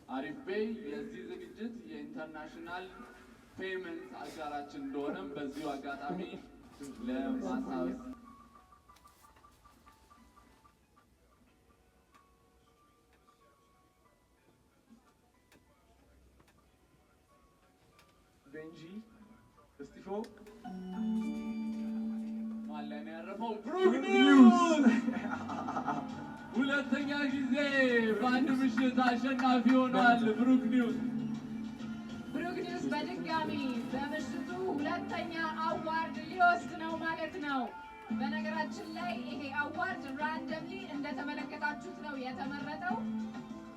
አሪፍቤይ የዚህ ዝግጅት የኢንተርናሽናል ፔመንት አጋራችን እንደሆነም በዚሁ አጋጣሚ ለማሳወቅ ቤንጂ እስቲፎ ማለን ያረፈው ብሩክ ኒውስ ሁለተኛ ጊዜ በአንድ ምሽት አሸናፊ ሆኗል። ብሩክ ኒውስ በድጋሚ በምሽቱ ሁለተኛ አዋርድ ሊወስድ ነው ማለት ነው። በነገራችን ላይ ይሄ አዋርድ ራንደምሊ እንደተመለከታችሁት ነው የተመረጠው።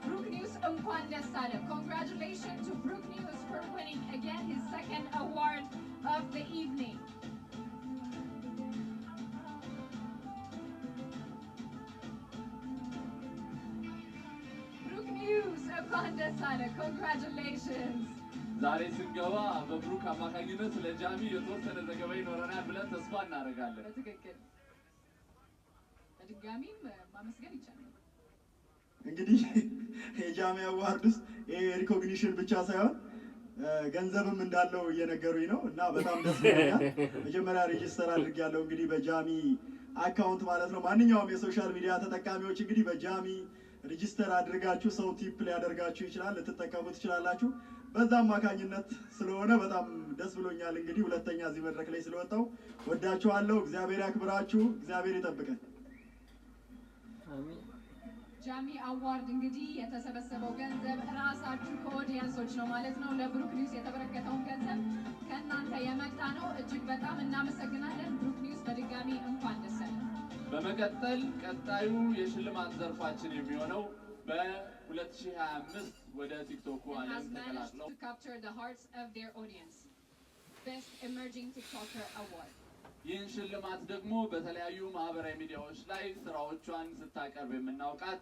ብሩክ ኒውስ እንኳን ደስ አለ። Congratulations to Brook News for winning again his second award of the evening. Brook News እንኳን ደስ አለ. Congratulations. ዛሬ ስንገባ በብሩክ አማካኝነት ለጃሚ የተወሰነ ዘገባ ይኖረናል ብለን ተስፋ እናደርጋለን። በትክክል በድጋሚም ማመስገን ይቻላል። እንግዲህ የጃሚ አዋርድ ውስጥ ሪኮግኒሽን ብቻ ሳይሆን ገንዘብም እንዳለው እየነገሩኝ ነው እና በጣም ደስ ይላል። መጀመሪያ ሬጂስተር አድርጌያለሁ እንግዲህ በጃሚ አካውንት ማለት ነው። ማንኛውም የሶሻል ሚዲያ ተጠቃሚዎች እንግዲህ በጃሚ ሬጂስተር አድርጋችሁ ሰው ቲፕ ሊያደርጋችሁ ይችላል፣ ልትጠቀሙ ትችላላችሁ። በዛ አማካኝነት ስለሆነ በጣም ደስ ብሎኛል። እንግዲህ ሁለተኛ እዚህ መድረክ ላይ ስለወጣው ወዳችኋለሁ። እግዚአብሔር ያክብራችሁ፣ እግዚአብሔር ይጠብቀን። አሜን። ጃሚ አዋርድ እንግዲህ የተሰበሰበው ገንዘብ ራሳችሁ ከኦዲየንሶች ነው ማለት ነው። ለብሩክ ኒውስ የተበረከተውን ገንዘብ ከእናንተ የመጣ ነው። እጅግ በጣም እናመሰግናለን። ብሩክ ኒውስ በድጋሚ እንኳን ደስ ያለ። በመቀጠል ቀጣዩ የሽልማት ዘርፋችን የሚሆነው በ2025 ወደ ቲክቶክ ዓለም ተቀላቅለው to capture the hearts of their audience. Best Emerging TikToker Award. ይህን ሽልማት ደግሞ በተለያዩ ማህበራዊ ሚዲያዎች ላይ ስራዎቿን ስታቀርብ የምናውቃት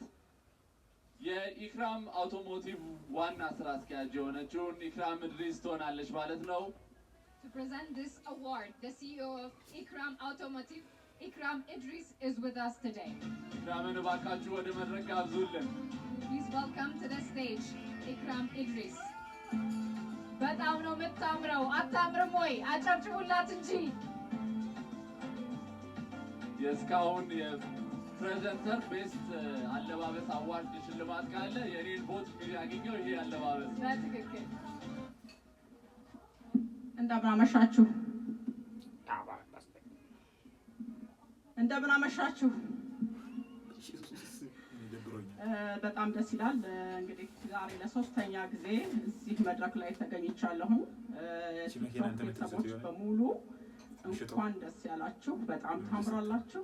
የኢክራም አውቶሞቲቭ ዋና ስራ አስኪያጅ የሆነችውን ኢክራም ኢድሪስ ትሆናለች ማለት ነው። To present this award, the CEO of Ikram Automotive, Ikram Idris, is with us today. ኢክራምን እባካችሁ ወደ መድረክ ጋብዙልን። Please welcome to the stage Ikram Idris. በጣም ነው የምታምረው። አታምርም ወይ? አጨብጭቡላት እንጂ። የእስካሁን የፕሬዘንተር ቤስት አለባበስ አዋርድ ሽልማት ካለ የኔን ቦት ያገኘው ይሄ አለባበስ። በትክክል እንደምን አመሻችሁ። እንደምን አመሻችሁ። በጣም ደስ ይላል። እንግዲህ ዛሬ ለሶስተኛ ጊዜ እዚህ መድረክ ላይ ተገኝቻለሁ። ቤተሰቦች በሙሉ እንኳን ደስ ያላችሁ። በጣም ታምራላችሁ።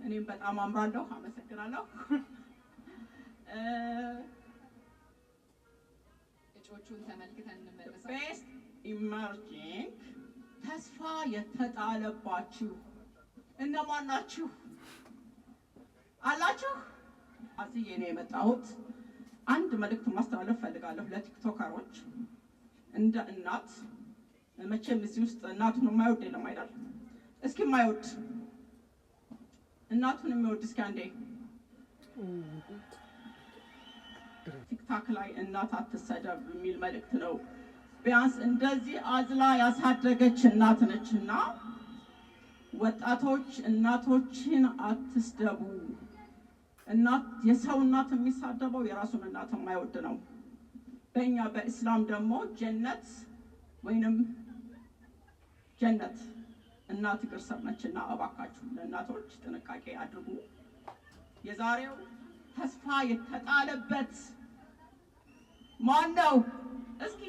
እኔም በጣም አምራለሁ። አመሰግናለሁ። እጮቹን ተመልክተን እንመለሳለን። ቤስት ኢመርጂንግ ተስፋ የተጣለባችሁ እነማን ናችሁ? አላችሁ? አዝዬ ነው የመጣሁት። አንድ መልእክት ማስተላለፍ ፈልጋለሁ ለቲክቶከሮች። እንደ እናት መቼም እዚህ ውስጥ እናቱን የማይወድ የለም አይደል? እስኪ የማይወድ እናቱን የሚወድ እስኪ አንዴ። ቲክታክ ላይ እናት አትሰደብ የሚል መልእክት ነው። ቢያንስ እንደዚህ አዝላ ያሳደገች እናት ነችና ወጣቶች እናቶችን አትስደቡ። እናት የሰው እናት የሚሳደበው የራሱን እናት የማይወድ ነው። በእኛ በእስላም ደግሞ ጀነት ወይንም ጀነት እናት እግር ስር ነችና እባካችሁ ለእናቶች ጥንቃቄ አድርጉ። የዛሬው ተስፋ የተጣለበት ማን ነው? እስኪ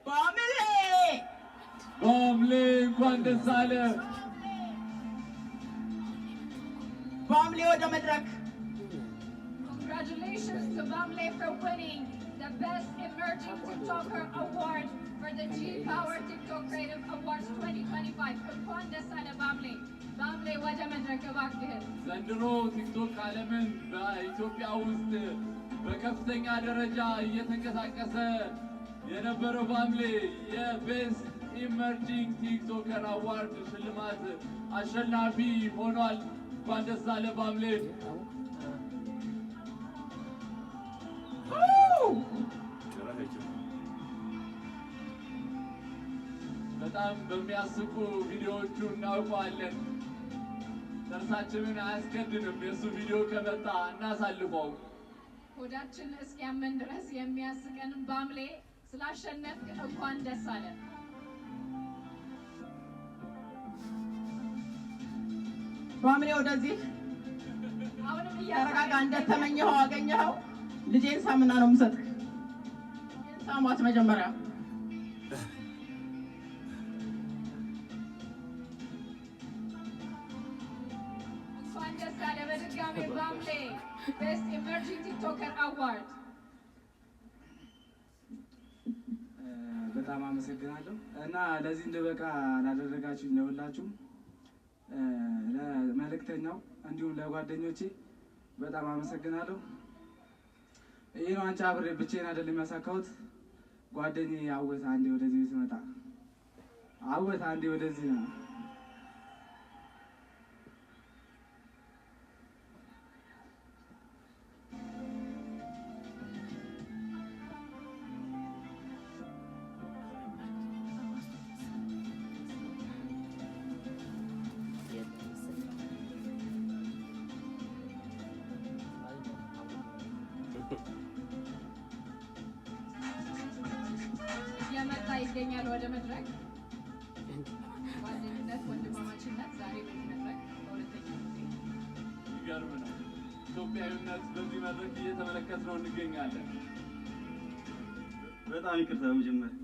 ባምሌ እንኳን ደስ አለ። ባምሌ ወደ መድረክ። Congratulations to Bamle for winning the Best Emerging TikToker Award for the G-Power TikTok Creative Awards 2025. እንኳን ደስ አለ ባምሌ። ባምሌ ወደ መድረክ እባክህን። ዘንድሮ ቲክቶክ ዓለምን በኢትዮጵያ ውስጥ በከፍተኛ ደረጃ እየተንቀሳቀሰ የነበረው ባምሌ የቤስት ኢመርጂንግ ቲክቶከር አዋርድ ሽልማት አሸናፊ ሆኗል። እንኳን ደስ አለ ባምሌ። በጣም በሚያስቁ ቪዲዮዎቹ እናውቀዋለን። ጥርሳችንን አያስከድንም። የእሱ ቪዲዮ ከመጣ እናሳልፈው። ሆዳችን እስኪያመን ድረስ የሚያስቀን ባምሌ ስላሸነፍክ እንኳን ደስ አለ። ባምሌ ወደዚህ አሁንም ተረጋጋ። እንደተመኘኸው አገኘኸው። ልጄን ሳምና ነው የምሰጥህ። ሳሟት መጀመሪያ እንኳን ደስ አለ በድጋሚ ባምሌ ቤስት ኢመርጂንግ ቲክቶከር አዋርድ። በጣም አመሰግናለሁ እና ለዚህ እንደበቃ ላደረጋችሁኝ ለሁላችሁም ለመልእክተኛው እንዲሁም ለጓደኞቼ በጣም አመሰግናለሁ። ይሄን ዋንጫ አብሬ ብቻዬን አይደለም ያሳካሁት። ጓደኛዬ አወት አንዴ ወደዚህ ስመጣ አወት አንዴ ወደዚህ ነው እየመጣ ይገኛል ወደ መድረክ። ጓደኝነት፣ ወንድማማችነት ዛሬ በዚህ መድረክ በሁለተኛ ጊዜ ይገርም ነው። ኢትዮጵያዊነት በዚህ መድረክ እየተመለከትነው እንገኛለን። በጣም ይቅርታ በመጀመሪያ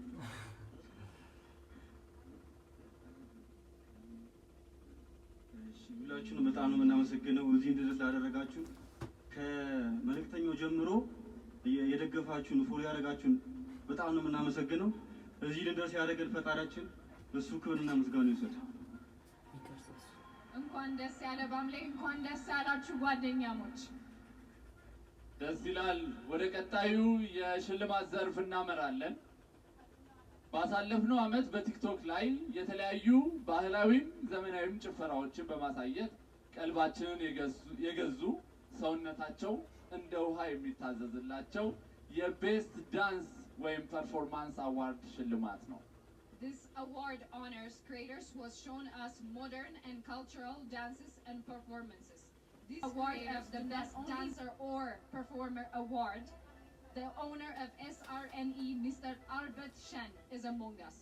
ሁላችሁንም በጣም ነው የምናመሰግነው። እዚህ እንድረስ ላደረጋችሁ ከመልእክተኛው ጀምሮ የደገፋችሁን ፎሎ ያደረጋችሁን በጣም ነው የምናመሰግነው። እዚህ ልንደርስ ያደረገን ፈጣሪያችን እሱ ክብርና ምስጋና ይውሰድ። እንኳን ደስ ያለ ባምሌ፣ እንኳን ደስ ያላችሁ ጓደኛሞች። ደስ ይላል። ወደ ቀጣዩ የሽልማት ዘርፍ እናመራለን። ባሳለፍነው ዓመት በቲክቶክ ላይ የተለያዩ ባህላዊም ዘመናዊም ጭፈራዎችን በማሳየት ቀልባችንን የገዙ ሰውነታቸው እንደ ውሃ የሚታዘዝላቸው የቤስት ዳንስ ወይም ፐርፎርማንስ አዋርድ ሽልማት ነው። This award honors creators who have shown us modern and cultural dances and performances. This award of the best dancer or performer award, the owner of SRNE, Mr. Albert Shen, is among us.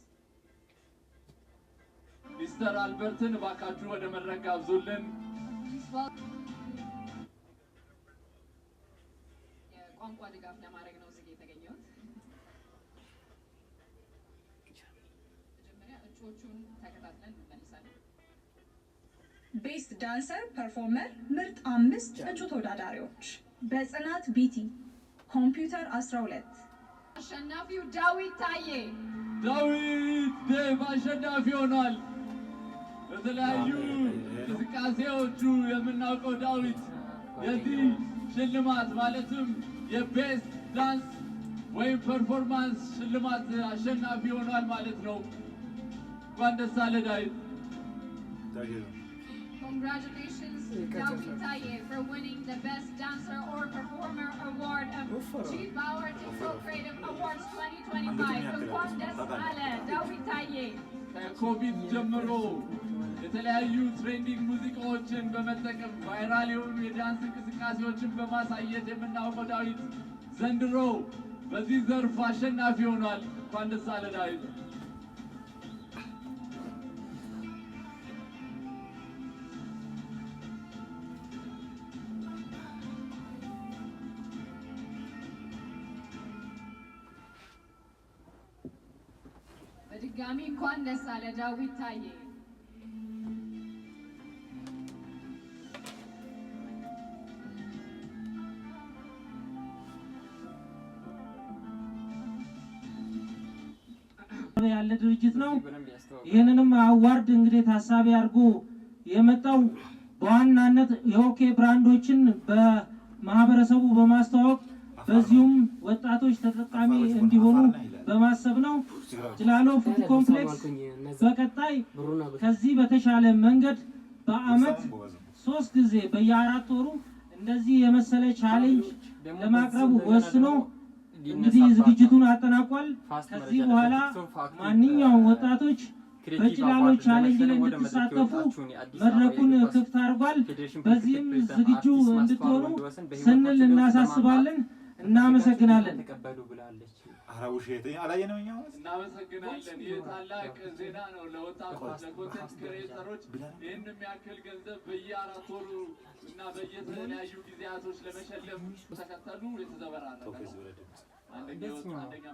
ሚስተር አልበርትን እባካችሁ ወደ መድረክ ጋብዙልን። የቋንቋ ድጋፍ ለማድረግ ነው እዚህ የተገኘሁት። መጀመሪያ እጩዎቹን ተከታትለን እንመልሳለን። ቤስት ዳንሰር ፐርፎርመር ምርጥ 5 እጩ ተወዳዳሪዎች በጽናት ቢቲ ኮምፒውተር 12 አሸናፊው ዳዊት ታዬ። ዳዊት ዴቭ አሸናፊ ሆኗል። በተለያዩ እንቅስቃሴዎቹ የምናውቀው ዳዊት የዚህ ሽልማት ማለትም የቤስት ዳንስ ወይም ፐርፎርማንስ ሽልማት አሸናፊ ሆኗል ማለት ነው። እንኳን ደስ አለ ዳዊት። Congratulations, David Taye, for winning the Best Dancer or Performer Award of G-Power TikTok Creative Awards 2025. እንኳን ደስ አለ ዳዊት ታዬ። ከኮቪድ ጀምሮ የተለያዩ ትሬንዲንግ ሙዚቃዎችን በመጠቀም ቫይራል የሆኑ የዳንስ እንቅስቃሴዎችን በማሳየት የምናውቀው ዳዊት ዘንድሮ በዚህ ዘርፍ አሸናፊ ሆኗል። እንኳን ደስ አለ ዳዊት። በድጋሚ እንኳን ደስ አለ ዳዊት ታዬ። ያለ ድርጅት ነው። ይህንንም አዋርድ እንግዲህ ታሳቢ አድርጎ የመጣው በዋናነት የኦኬ ብራንዶችን በማህበረሰቡ በማስተዋወቅ በዚሁም ወጣቶች ተጠቃሚ እንዲሆኑ በማሰብ ነው። ጅላሎ ፉድ ኮምፕሌክስ በቀጣይ ከዚህ በተሻለ መንገድ በአመት 3 ጊዜ በየ4 ወሩ እንደዚህ የመሰለ ቻሌንጅ ለማቅረብ ወስኖ እንግዲህ ዝግጅቱን አጠናቋል። ከዚህ በኋላ ማንኛውም ወጣቶች በጭላሎ ቻሌንጅ ላይ እንድትሳተፉ መድረኩን ክፍት አድርጓል። በዚህም ዝግጁ እንድትሆኑ ስንል እናሳስባለን። እናመሰግናለን። ተቀበሉ ብላለች። ውሸት አላየነው እኛ እናመሰግናለን። ይህ ታላቅ ዜና ነው ለወጣቶች ለኮንተንት ክሬተሮች። ይህን የሚያክል ገንዘብ በየ4 ወሩ እና በየተለያዩ ጊዜያቶች ለመሸለም ተከተሉ የተዘበራረቀ ነው። አንደኛ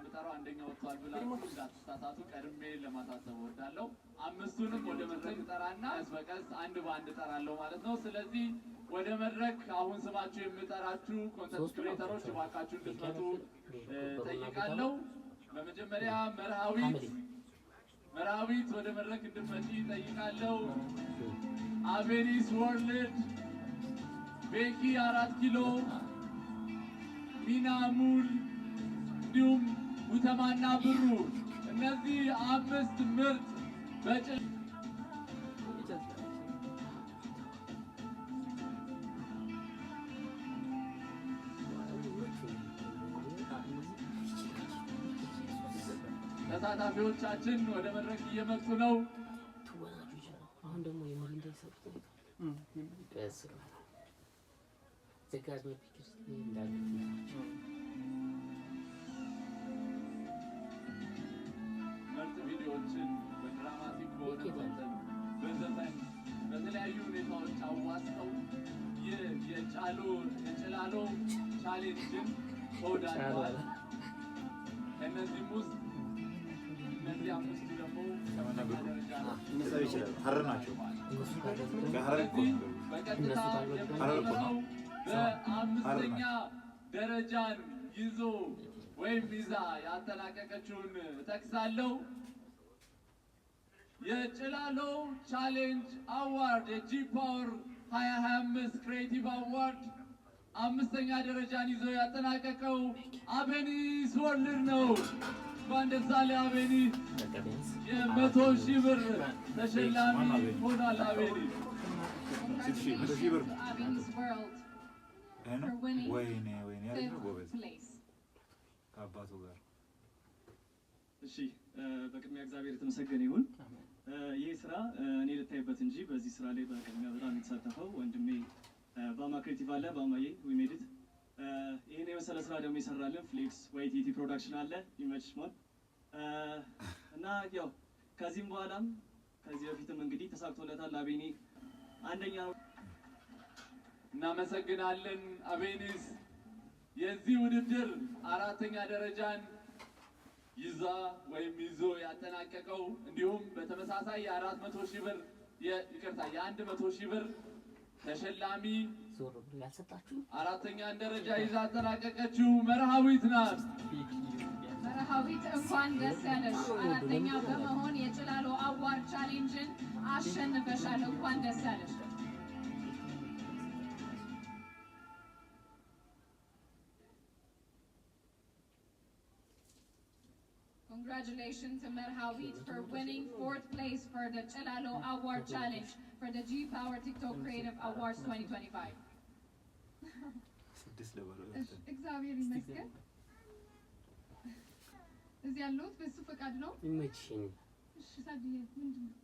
ምጠራው አንደኛ ወጥቷል ብላችሁ እንዳትሳሳቱ ቀድሜ ለማሳሰብ እወዳለሁ። 5ቱንም ወደ መድረክ ጠራና በቀስ አንድ በአንድ ጠራለሁ ማለት ነው። ስለዚህ ወደ መድረክ አሁን ስማችሁ የምጠራችሁ ኮንተንት ክሬተሮች እባካችሁ እንድትመጡ ጠይቃለሁ። በመጀመሪያ መርሃዊት ወደ መድረክ እንድትመጪ ጠይቃለሁ። አቤኒስ ወርልድ፣ ቤኪ 4 ኪሎ፣ ሚና ሙል እንዲሁም ሙተማና ብሩ እነዚህ 5 ምርጥ ተሳታፊዎቻችን ወደ መድረክ እየመጡ ነው። አሁን ደግሞ የመሪንዳ ሰብስብ ዘጋጅ ፒክስ እንዳለ ምርጥ ቪዲዮዎችን በድራማቲክ በሆነ ኮንተንት በዘፈን በተለያዩ ሁኔታዎች አዋስተው የጭላሎ ቻሌንጅን ተወዳድረዋል። ከእነዚህም ውስጥ እነዚህ 5ቱ ደግሞ ሀረር ናቸው። በቀጥታ የምንለው በ5ኛ ደረጃን ይዞ ወይም ይዛ ያጠናቀቀችውን እጠቅሳለሁ። የጭላሎ ቻሌንጅ አዋርድ የጂ ፓወር 2025 ክሬቲቭ አዋርድ 5ኛ ደረጃን ይዞ ያጠናቀቀው አቤኒስ ወርልድ ነው። እንኳን ደስ አለህ አቤኒስ። የ100,000 ብር ተሸላሚ ሆኗል አቤኒስ። ወይኔ ከአባቱ ጋር እሺ፣ በቅድሚያ እግዚአብሔር የተመሰገነ ይሁን። ይህ ስራ እኔ ልታይበት እንጂ በዚህ ስራ ላይ በቅድሚያ በጣም የተሳተፈው ወንድሜ ባማ ክሬቲቭ አለ። ባማዬ ዊ ሜድ ኢት። ይሄን የመሰለ ስራ ደግሞ ይሰራልን ፍሌክስ ዋይቲቲ ፕሮዳክሽን አለ። ኢሜጅ ሞን እና ያው ከዚህም በኋላም ከዚህ በፊትም እንግዲህ ተሳክቶለታል። አቤኒ አንደኛ። እናመሰግናለን አቤኒስ። የዚህ ውድድር 4ኛ ደረጃን ይዛ ወይም ይዞ ያጠናቀቀው እንዲሁም በተመሳሳይ የ400,000 ብር የ100,000 ብር ተሸላሚ 4ኛን ደረጃ ይዛ ያጠናቀቀችው መርሃዊት ናት። መርሃዊት እንኳን ደስ ያለሽ። 4ኛ በመሆን የጭላሎ አዋርድ ቻሌንጅን አሸንፈሻል። እንኳን ደስ ያለሽ። Congratulations to Merhawit for winning 4th place for the Chilalo Award Challenge for the G Power TikTok Creative Awards 2025. እግዚአብሔር ይመስገን። እዚህ ያለሁት በሱ ፈቃድ ነው። ይመችኝ። እሺ ታዲያ ምንድን ነው?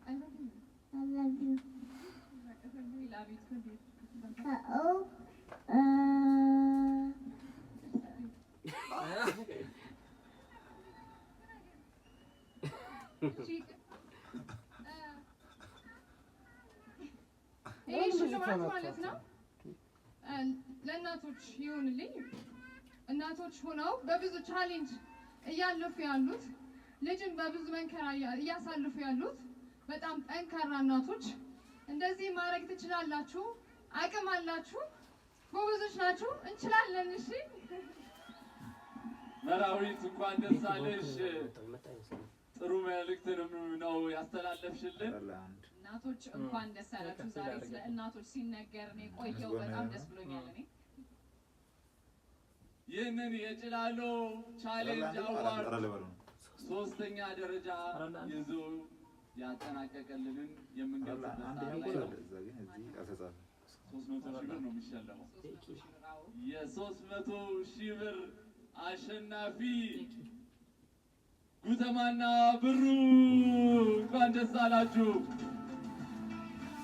I love you. We love you too. ይሄ ሽልማት ማለት ነው ለእናቶች ይሁንልኝ። እናቶች ሆነው በብዙ ቻሌንጅ እያለፉ ያሉት ልጅን በብዙ መንከራ እያሳለፉ ያሉት በጣም ጠንካራ እናቶች እንደዚህ ማድረግ ትችላላችሁ፣ አቅም አላችሁ፣ ጎበዞች ናችሁ፣ እንችላለን። እሺ መርሃዊት እንኳን ደስ አለሽ። ጥሩ መልእክትንም ነው ያስተላለፍሽልን። እናቶች እንኳን ደስ አላችሁ። ዛሬ ስለ እናቶች ሲነገር እኔ ቆየው በጣም ደስ ብሎኛል። እኔ ይህንን የጭላሎ ቻሌንጅ አዋርድ 3ኛ ደረጃ ይዞ ያጠናቀቀልንን የምንገልጽበት 300 ሺህ ብር ነው የሚሸለመው። የ300 ሺህ ብር አሸናፊ ጉተማና ብሩ እንኳን ደስ አላችሁ።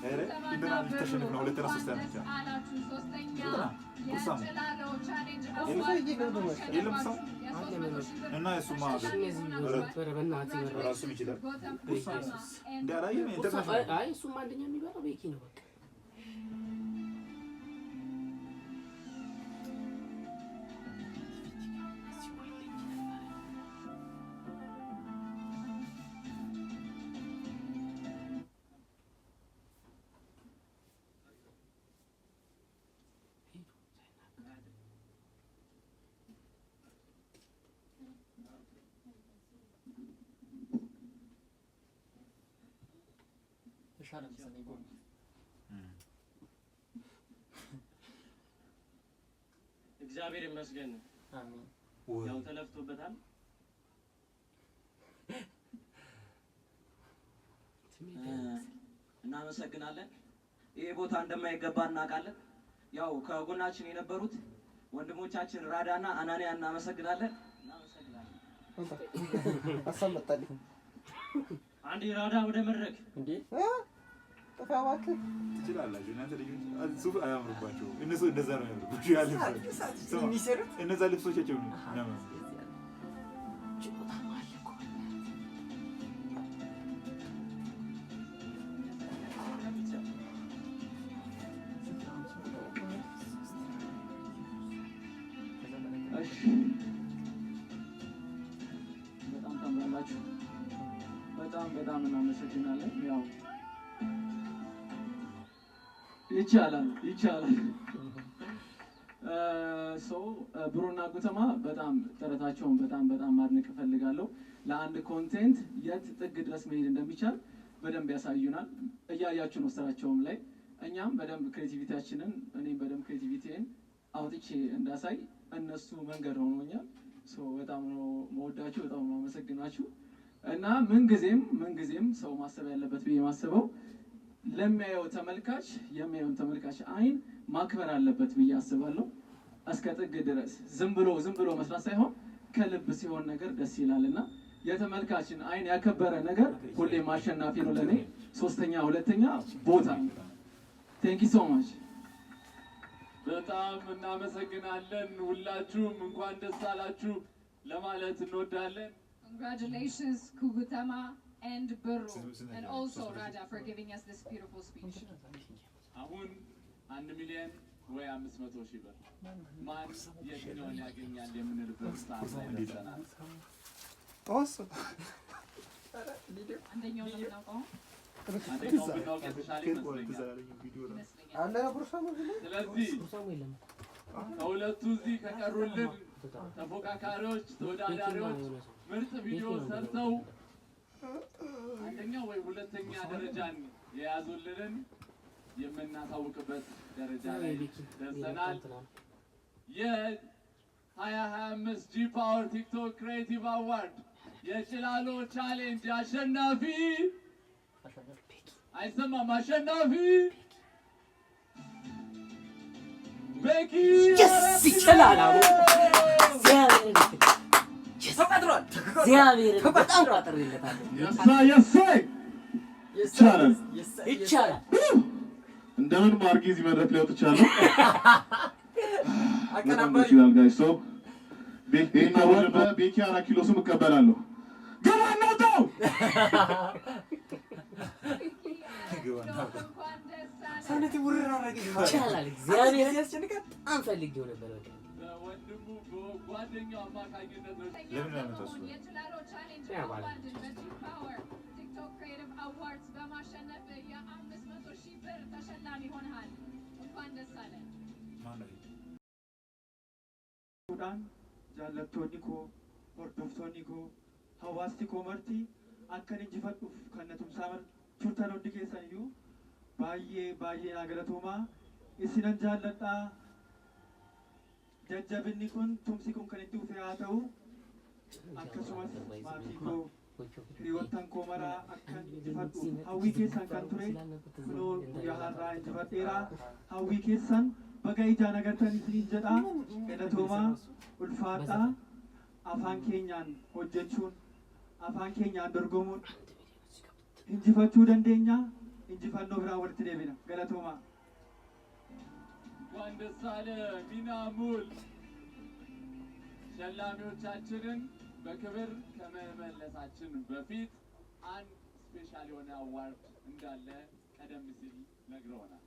ጉተማና ብሩ እንኳን ደስ አላችሁ። ሶስተኛ የጭላሎ ቻሌንጅ አዋርድ በማሸነፋችሁ እና እሱማ ራሱ ይችላል። አይ እሱማ አንደኛ የሚበላው ቤኪ ነው በቃ እግዚአብሔር ይመስገን። አሜን። ያው ተለፍቶበታል። እናመሰግናለን። ይሄ ቦታ እንደማይገባ እናውቃለን። ያው ከጎናችን የነበሩት ወንድሞቻችን ራዳና አናንያ እናመሰግናለን። አሰመጣልኝ አንድ ራዳ ወደ መድረክ እንዴ ተፋዋክ ትችላላችሁ እናንተ ልጆች ሱፍ አያምርባችሁ እነሱ እንደዛ ነው ያምርባችሁ ያለ እነዛ ልብሶቻቸው ነው በጣም ታምራላችሁ። በጣም እናመሰግናለን። ያው ይቻላል ብሩና ጉተማ በጣም ጥረታቸውን በጣም ማድነቅ እፈልጋለሁ። ለአንድ ኮንቴንት የት ጥግ ድረስ መሄድ እንደሚቻል በደንብ ያሳዩናል። እያያችሁ ነው ስራቸውም ላይ እኛም በደንብ ክሬቲቪቲያችንን እኔም በደንብ ክሬቲቪቲን አውጥቼ እንዳሳይ እነሱ መንገድ ሆኖኛል። በጣም ነው መወዳችሁ፣ በጣም ነው አመሰግናችሁ እና ምንጊዜም ሰው ማሰብ ያለበት ብዬ ማስበው ለሚያየው ተመልካች የሚያየውን ተመልካች አይን ማክበር አለበት ብዬ አስባለሁ። እስከ ጥግ ድረስ ዝም ብሎ መስራት ሳይሆን ከልብ ሲሆን ነገር ደስ ይላልና የተመልካችን አይን ያከበረ ነገር ሁሌም አሸናፊ ነው። ለኔ ሶስተኛ ሁለተኛ ቦታ። ቴንክ ዩ ሶ ማች። በጣም እናመሰግናለን። ሁላችሁም እንኳን ደስ አላችሁ ለማለት እንወዳለን። Congratulations Kugutama and Burro and also Raja for giving us this beautiful speech. አሁን 1 ሚሊዮን ወይ 500 ሺህ ብር ማን የትኛውን ያገኛል የምንልበት ሰዓት ላይ ደርሰናል። አንደኛው ነው የምናውቀው። ስለዚህ ከሁለቱ እዚህ ከቀሩልን ተፎካካሪዎች ተወዳዳሪዎች ምርጥ ቪዲዮ ሰርተው አንደኛ ወይ ሁለተኛ ደረጃን የያዙልንን የምናሳውቅበት ደረጃ ላይ ደርሰናል። የ2025 ጂ ፓወር ቲክቶክ ክሬቲቭ አዋርድ የጭላሎ ቻሌንጅ አሸናፊ አይሰማም፣ አሸናፊ ቤኪ ይችላል። ተቀጥሯል። እግዚአብሔር በጣም ቋጥሬለታለሁ። ይቻላል። እንደምን ማርጊ እዚህ መድረክ ላይ ወጥቻለሁ። አቀናባሪ ይላል ጋይስ ሶ ቤኪና ወልበ ቤኪ 4 ኪሎ ስም እቀበላለሁ። ገባ ነው ሰውነቴ ውርር አደረገኝ። ይቻላል። እግዚአብሔር ያስጨንቃል። አንፈልጌው ነበር በቃ ወንድሙ በጓደኛው አማካኝነት ነው። ለምን ያመጣሱ የጭላሎ ቻሌንጅ አዋርድን በጂ ፓወር ቲክቶክ ክሬቲቭ አዋርድስ በማሸነፍ የ500 ሺህ ብር ተሸላሚ ሆነሃል። እንኳን ደስ አለ። ሱዳን ጃለቶኒ ኮ ሆርዶፍቶኒ ኮ ሀዋስቲ ኮ መርቲ አከን እንጂፈዱፍ ከነቱም ሳመር ቱርተን ወንድ ኬሰንዩ ባዬ አገለቶማ ኢሲነን ጃለጣ jajjabinni kun tumsi kun kan itti ufee haa ta'u akkasumas maatii koo hiriyoottan koo maraa akkan injifadhu hawwii keessan kan ture kunoo guyyaa har'aa injifadheera hawwii keessan baga ijaan agartan isiniin jedha galatoomaa ulfaadhaa afaan keenyaan hojjechuun afaan keenyaan dorgomuun injifachuu dandeenya injifannoo biraa walitti deebina galatoomaa እንኳን ደስ አለ ሚናሙል ሸላሚዎቻችንን በክብር ከመመለሳችን በፊት አንድ ስፔሻል የሆነ አዋርድ እንዳለ ቀደም ሲል ነግረውናል።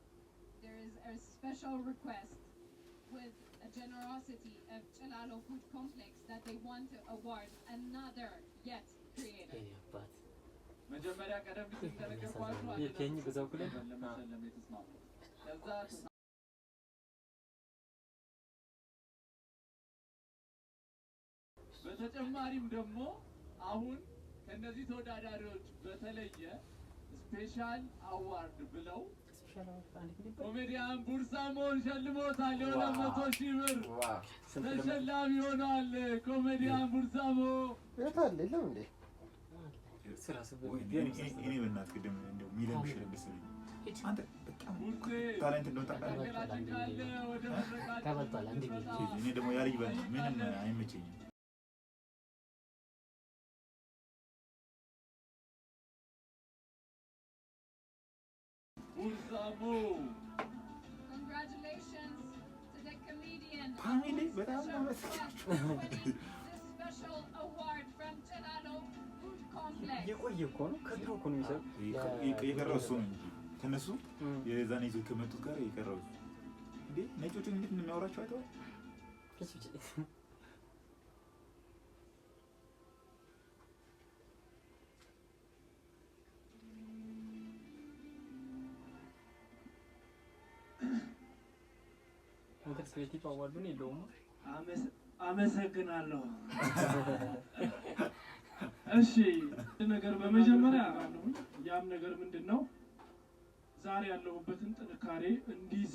There is a special request with a generosity of Chilalo Food Complex that they want to award another yet creator. መጀመሪያ ቀደም ሲል እንደነገርኳችሁ የኬኝ በዛው ኩለ ለመሸለም የተስማሙ ከዛ በተጨማሪም ደግሞ አሁን ከነዚህ ተወዳዳሪዎች በተለየ ስፔሻል አዋርድ ብለው ኮሜዲያን ቡርሳሞን ሸልሞታል። የ200,000 ብር ተሸላሚ ሆኗል። ኮሜዲያን ቡርሳሞ ይታል የለም እንዴ ስራ ሰበብ እኔ በእናትህ ቅድም እንደው ሚሊዮን ብር ደስልኝ አንተ በጣም ታለንት ነው ታውቃለህ። ተበልቷል አንዴ እኔ ደግሞ ያ ልጅ ምንም አይመቸኝም። Congratulations to the comedian. Family, Special award from Chilalo Food Complex. የቆየ እኮ ነው ከድሮ እኮ ነው የሚሰሩ የቀረው እሱ ነው እንጂ ከነሱ የዛኔ ይዘው ከመጡት ጋር የቀረው እንዴ ነጮቹ እንዴት እንደሚያወራቸው አይተዋል። ኢንተርስፔቲቭ አዋርዱን የለውም። አመሰግናለሁ። እሺ ነገር በመጀመሪያ ያም ነገር ምንድነው ዛሬ ያለሁበትን ጥንካሬ እንዲዝ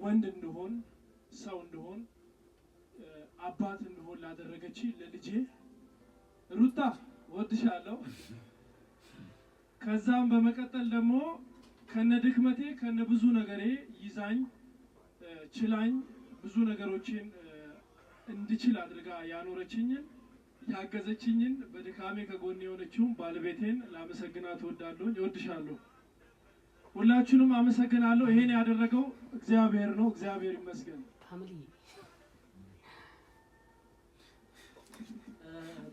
ወንድ እንደሆን ሰው እንደሆን አባት እንደሆን ላደረገች ለልጄ ሩታ ወድሻለሁ። ከዛም በመቀጠል ደግሞ ከነ ድክመቴ ከነ ብዙ ነገሬ ይዛኝ ችላኝ ብዙ ነገሮችን እንድችል አድርጋ ያኖረችኝን ያገዘችኝን በድካሜ ከጎኔ የሆነችውን ባለቤቴን ላመሰግናት እወዳለሁ። እወድሻለሁ። ሁላችሁንም አመሰግናለሁ። ይሄን ያደረገው እግዚአብሔር ነው። እግዚአብሔር ይመስገን።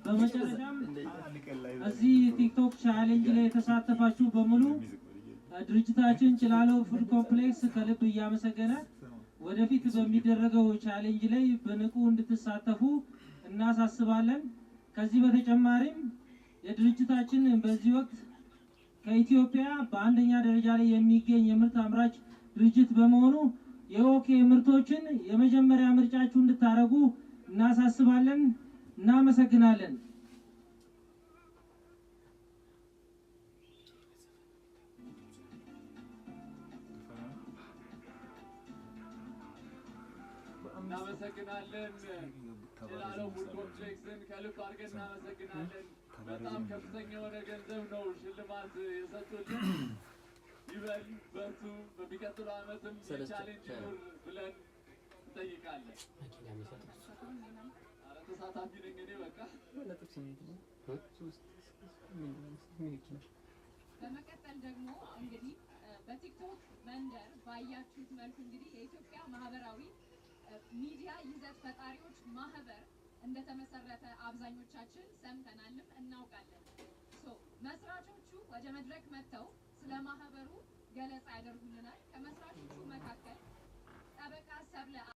በመጨረሻም እዚህ ቲክቶክ ቻሌንጅ ላይ የተሳተፋችሁ በሙሉ ድርጅታችን ችላሎ ፉድ ኮምፕሌክስ ከልብ እያመሰገነ ወደፊት በሚደረገው ቻሌንጅ ላይ በንቁ እንድትሳተፉ እናሳስባለን። ከዚህ በተጨማሪም የድርጅታችን በዚህ ወቅት ከኢትዮጵያ በአንደኛ ደረጃ ላይ የሚገኝ የምርት አምራች ድርጅት በመሆኑ የኦኬ ምርቶችን የመጀመሪያ ምርጫችሁ እንድታረጉ እናሳስባለን። እናመሰግናለን። እናመሰግናለን። ችላሎ ፉድ ኮምፕሌክስን ከልብ አድርገን እናመሰግናለን። በጣም ከፍተኛ የሆነ ገንዘብ ነው ሽልማት የሰጡልን። ይበል በርቱ። በሚቀጥለው ዓመትም የቻሌንጅ ኑር ብለን እንጠይቃለን። ተሳታፊ ነኝ እኔ በቃ። በመቀጠል ደግሞ እንግዲህ በቲክቶክ መንደር ባያችሁት መልኩ እንግዲህ የኢትዮጵያ ማህበራዊ ሚዲያ ይዘት ፈጣሪዎች ማህበር እንደተመሰረተ አብዛኞቻችን ሰምተናልም እናውቃለን። መስራቾቹ ወደ መድረክ መጥተው ስለ ማህበሩ ገለጻ ያደርጉልናል። ከመስራቾቹ መካከል ጠበቃ ሰብለ